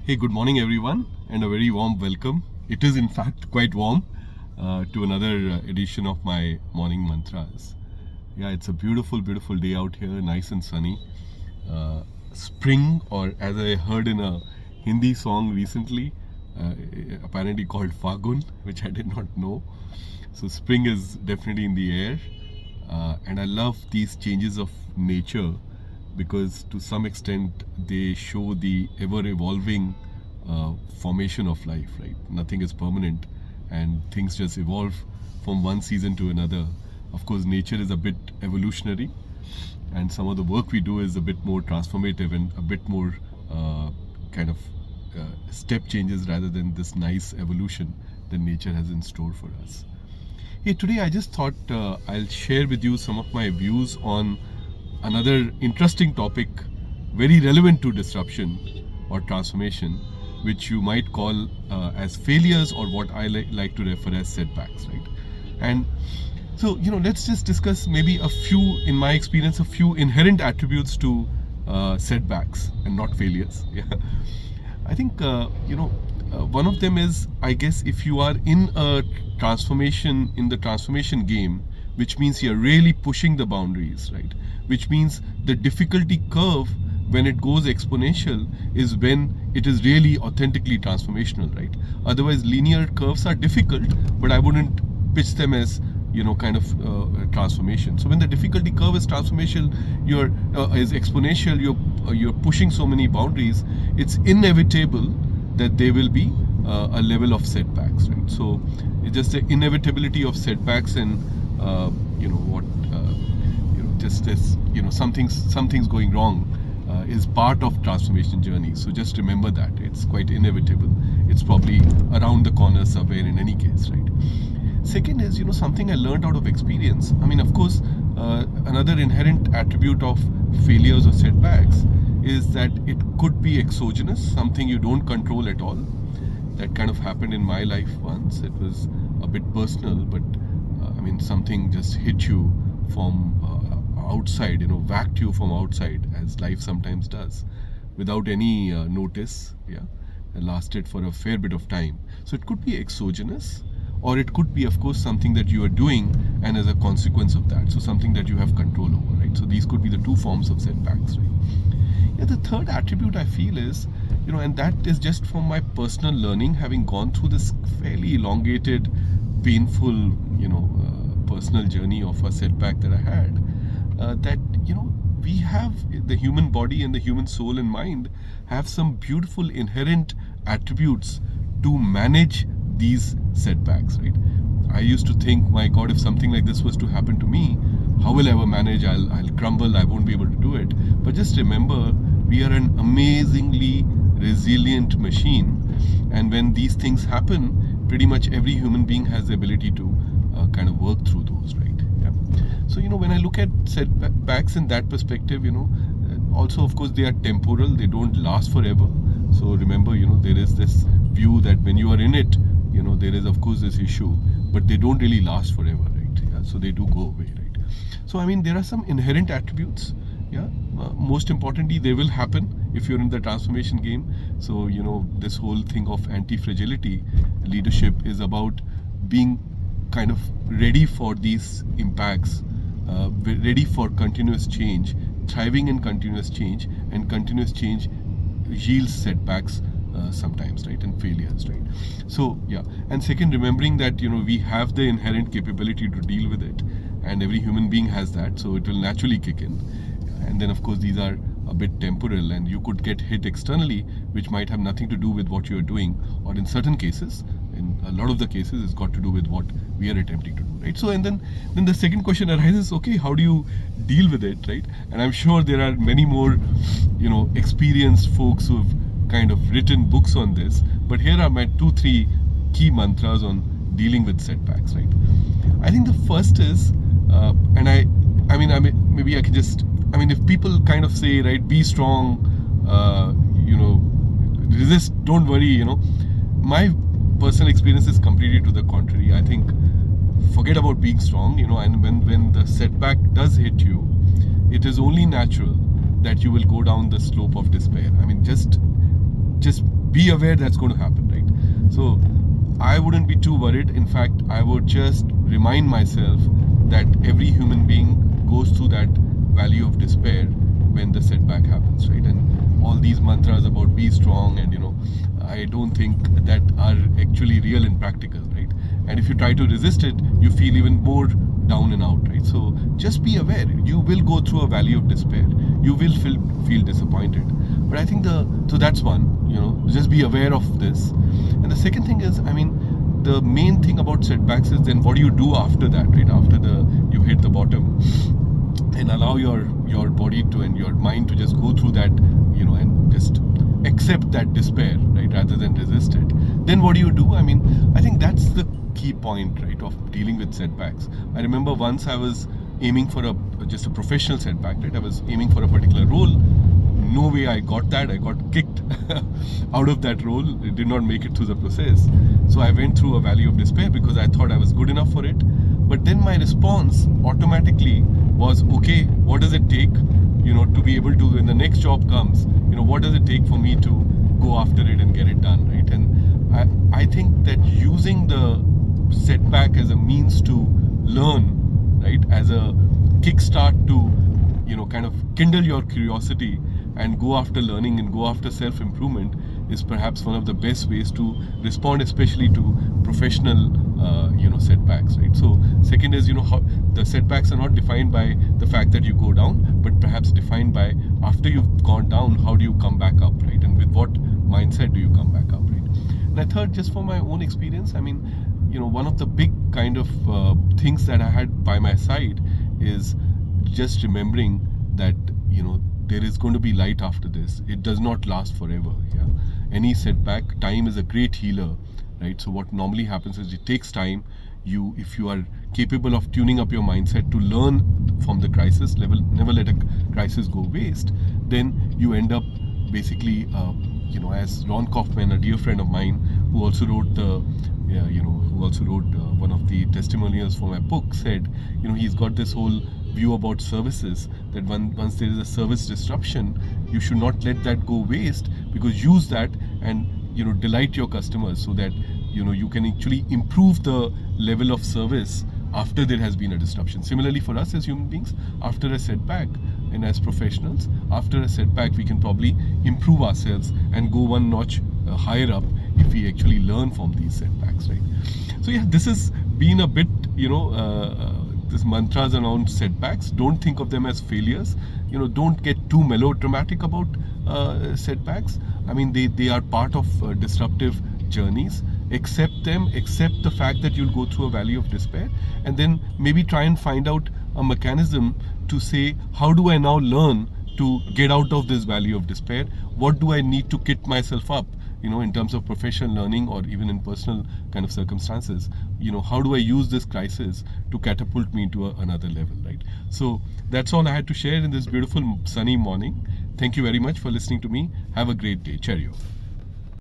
Hey, good morning, everyone, and a very warm welcome. It is, in fact, quite warm to another edition of my morning mantras. Yeah, it's a beautiful, beautiful day out here, nice and sunny. Spring, or as I heard in a Hindi song recently, uh, apparently called Fagun, which I did not know. So, spring is definitely in the air, and I love these changes of nature because to some extent they show the ever evolving formation of life, right? Nothing is permanent and things just evolve from one season to another. Of course, nature is a bit evolutionary, and some of the work we do is a bit more transformative and a bit more kind of step changes rather than this nice evolution that nature has in store for us. Hey, today I just thought I'll share with you some of my views on another interesting topic, very relevant to disruption or transformation, which you might call as failures, or what I like to refer as setbacks, right? And so, let's just discuss maybe a few, in my experience, a few inherent attributes to setbacks and not failures. Yeah. I think, one of them is, I guess, if you are in a transformation, in the transformation game, which means you're really pushing the boundaries, right? Which means the difficulty curve, when it goes exponential, is when it is really authentically transformational, right? Otherwise, linear curves are difficult, but I wouldn't pitch them as kind of transformation. So when the difficulty curve is transformational, is exponential, you're pushing so many boundaries, it's inevitable that there will be a level of setbacks, right? So it's just the inevitability of setbacks, and just as something's going wrong is part of transformation journey. So just remember that it's quite inevitable. It's probably around the corner somewhere in any case, right? Second is, something I learned out of experience. I mean, of course, another inherent attribute of failures or setbacks is that it could be exogenous, something you don't control at all. That kind of happened in my life once. It was a bit personal, but something just hit you from outside, whacked you from outside, as life sometimes does, without any notice. Yeah, it lasted for a fair bit of time. So it could be exogenous, or it could be, of course, something that you are doing and as a consequence of that. So something that you have control over, right? So these could be the two forms of setbacks, right? Yeah, the third attribute I feel is, and that is just from my personal learning, having gone through this fairly elongated, painful, personal journey of a setback that I had, that, we have the human body and the human soul and mind have some beautiful inherent attributes to manage these setbacks, right? I used to think, my God, if something like this was to happen to me, how will I ever manage? I'll crumble, I won't be able to do it. But just remember, we are an amazingly resilient machine, and when these things happen, pretty much every human being has the ability to kind of work through those, right? Yeah. So, when I look at setbacks in that perspective, also, of course, they are temporal, they don't last forever. So remember, there is this view that when you are in it, there is, of course, this issue, but they don't really last forever, right? Yeah. So they do go away, right? So, there are some inherent attributes. Yeah. Most importantly, they will happen if you're in the transformation game. So, this whole thing of anti-fragility leadership is about being kind of ready for these impacts, ready for continuous change, thriving in continuous change, and continuous change yields setbacks sometimes, right, and failures, right? So yeah, and second, remembering that we have the inherent capability to deal with it, and every human being has that, so it will naturally kick in. And then, of course, these are a bit temporal, and you could get hit externally, which might have nothing to do with what you are doing, or in certain cases, in a lot of the cases, it's got to do with what we are attempting to do, right? So, and then the second question arises, okay, how do you deal with it, right? And I'm sure there are many more, experienced folks who've kind of written books on this, but here are my 2-3 key mantras on dealing with setbacks, right? I think the first is, maybe I can just, if people kind of say, right, be strong, resist, don't worry, my personal experience is completely to the contrary. I think forget about being strong, and when the setback does hit you, it is only natural that you will go down the slope of despair. Just be aware that's going to happen, right? So I wouldn't be too worried. In fact, I would just remind myself that every human being goes through that valley of despair when the setback happens, right? And all these mantras about be strong and I don't think that are actually real and practical, right? And if you try to resist it, you feel even more down and out, right? So just be aware. You will go through a valley of despair. You will feel disappointed. But I think so that's one, just be aware of this. And the second thing is, the main thing about setbacks is then what do you do after that, right? After you hit the bottom, and allow your body to and your mind to just go through that, and just accept that despair, right, rather than resist it. Then what do you do? I think that's the key point, right, of dealing with setbacks. I remember once I was aiming for just a professional setback, right? I was aiming for a particular role. No way I got that. I got kicked out of that role. It did not make it through the process. So I went through a valley of despair because I thought I was good enough for it. But then my response automatically was, okay, what does it take, to be able to, when the next job comes, what does it take for me to go after it and get it done, right? And I think that using the setback as a means to learn, right, as a kickstart to, kind of kindle your curiosity and go after learning and go after self-improvement is perhaps one of the best ways to respond, especially to professional, setbacks, right? So second is, how the setbacks are not defined by the fact that you go down, but perhaps defined by after you've gone down, how do you come back up, right? And with what mindset do you come back up, right? And I third, just from my own experience, one of the big kind of things that I had by my side is just remembering that there is going to be light after this. It does not last forever. Yeah, any setback, time is a great healer, right? So what normally happens is it takes time. If you are capable of tuning up your mindset to learn from the crisis level, never let a crisis go waste, then you end up basically, as Ron Kaufman, a dear friend of mine, who also wrote one of the testimonials for my book, said, he's got this whole view about services, that once there is a service disruption, you should not let that go waste, because use that and delight your customers so that you can actually improve the level of service after there has been a disruption. Similarly, for us as human beings, after a setback, and as professionals, after a setback, we can probably improve ourselves and go one notch higher up if we actually learn from these setbacks, right? So yeah, this has been a bit, this mantras around setbacks. Don't think of them as failures. Don't get too melodramatic about setbacks. They are part of disruptive journeys. Accept them, accept the fact that you'll go through a valley of despair, and then maybe try and find out a mechanism to say, how do I now learn to get out of this valley of despair? What do I need to kit myself up, in terms of professional learning or even in personal kind of circumstances? How do I use this crisis to catapult me to another level, right? So that's all I had to share in this beautiful sunny morning. Thank you very much for listening to me. Have a great day. Cheerio.